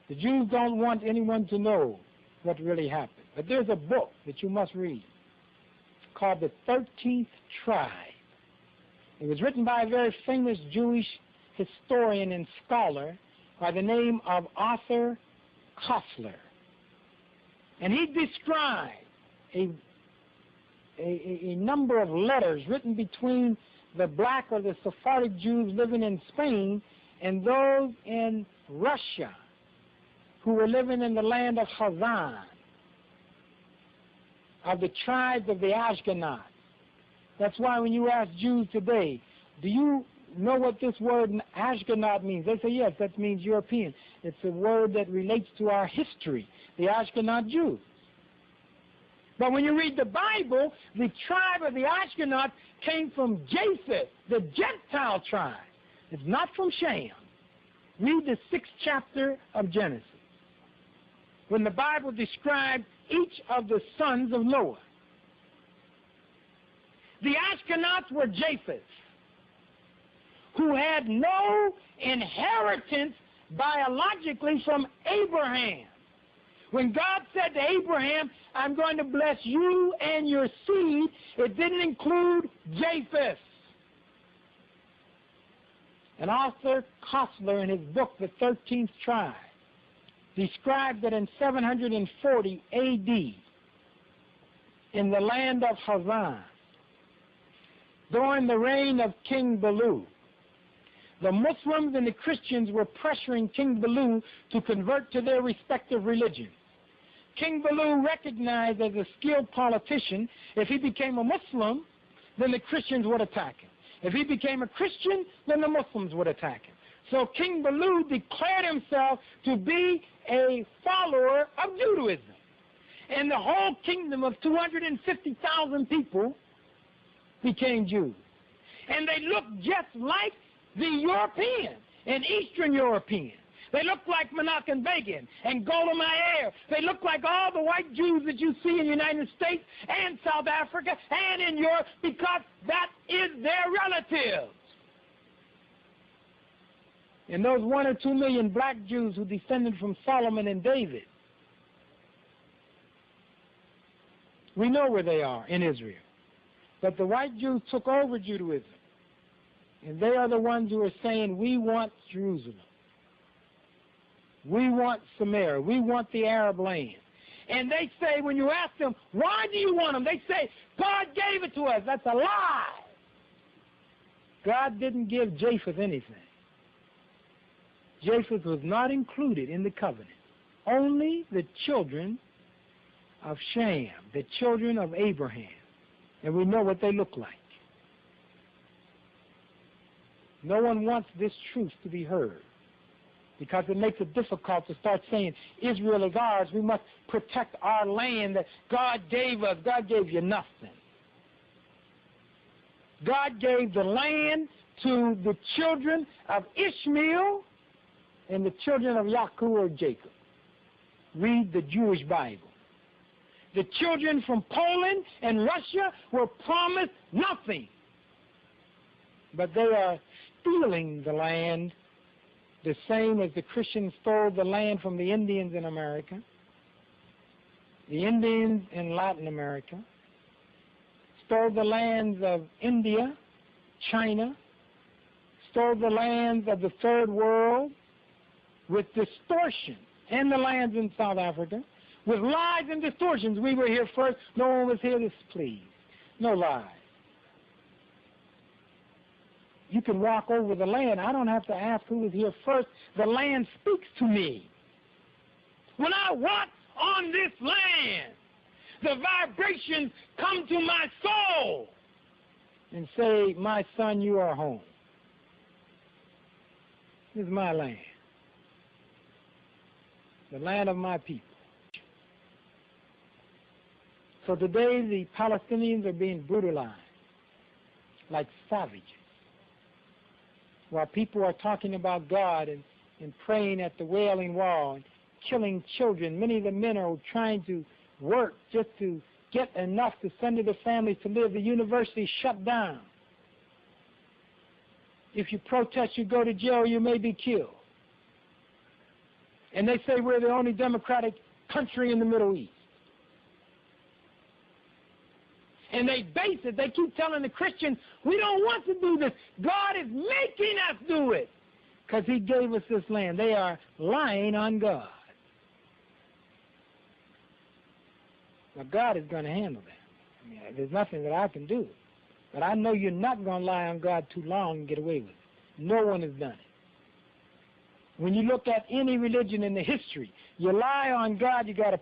The Jews don't want anyone to know what really happened. But there's a book that you must read. It's called The 13th Tribe. It was written by a very famous Jewish historian and scholar by the name of Arthur Koestler. And he described a number of letters written between the black or the Sephardic Jews living in Spain and those in Russia who were living in the land of Khazan, of the tribes of the Ashkenaz. That's why when you ask Jews today, do you know what this word Ashkenaz means? They say, yes, that means European. It's a word that relates to our history, the Ashkenaz Jews. But when you read the Bible, the tribe of the Ashkenaz came from Japheth, the Gentile tribe. It's not from Shem. Read the 6th chapter of Genesis, when the Bible describes each of the sons of Noah. The Ashkenaz were Japheth, who had no inheritance biologically from Abraham. When God said to Abraham, I'm going to bless you and your seed, it didn't include Japheth. And Arthur Koestler, in his book, The 13th Tribe, described that in 740 A.D., in the land of Hazan, during the reign of King Baloo, the Muslims and the Christians were pressuring King Baloo to convert to their respective religions. King Baloo recognized as a skilled politician, if he became a Muslim, then the Christians would attack him. If he became a Christian, then the Muslims would attack him. So King Baloo declared himself to be a follower of Judaism. And the whole kingdom of 250,000 people became Jews. And they looked just like the Europeans and Eastern Europeans. They look like Menachem Begin and Golda Meir. They look like all the white Jews that you see in the United States and South Africa and in Europe, because that is their relatives. And those 1 or 2 million black Jews who descended from Solomon and David, we know where they are in Israel. But the white Jews took over Judaism. And they are the ones who are saying, we want Jerusalem. We want Samaria. We want the Arab land. And they say, when you ask them, why do you want them? They say, God gave it to us. That's a lie. God didn't give Japheth anything. Japheth was not included in the covenant. Only the children of Shem, the children of Abraham. And we know what they look like. No one wants this truth to be heard, because it makes it difficult to start saying, Israel is ours, we must protect our land that God gave us. God gave you nothing. God gave the land to the children of Ishmael and the children of Yaakov or Jacob. Read the Jewish Bible. The children from Poland and Russia were promised nothing. But they are stealing the land the same as the Christians stole the land from the Indians in America, the Indians in Latin America, stole the lands of India, China, stole the lands of the Third World with distortion, and the lands in South Africa with lies and distortions. We were here first. No one was here to please. No lies. You can walk over the land. I don't have to ask who was here first. The land speaks to me. When I walk on this land, the vibrations come to my soul and say, my son, you are home. This is my land. The land of my people. So today the Palestinians are being brutalized like savages, while people are talking about God and praying at the Wailing Wall and killing children. Many of the men are trying to work just to get enough to send to their families to live. The university shut down. If you protest, you go to jail, you may be killed. And they say we're the only democratic country in the Middle East. And they base it, they keep telling the Christians, we don't want to do this. God is making us do it because he gave us this land. They are lying on God. Now, God is going to handle that. I mean, there's nothing that I can do. But I know you're not going to lie on God too long and get away with it. No one has done it. When you look at any religion in the history, you lie on God, you got to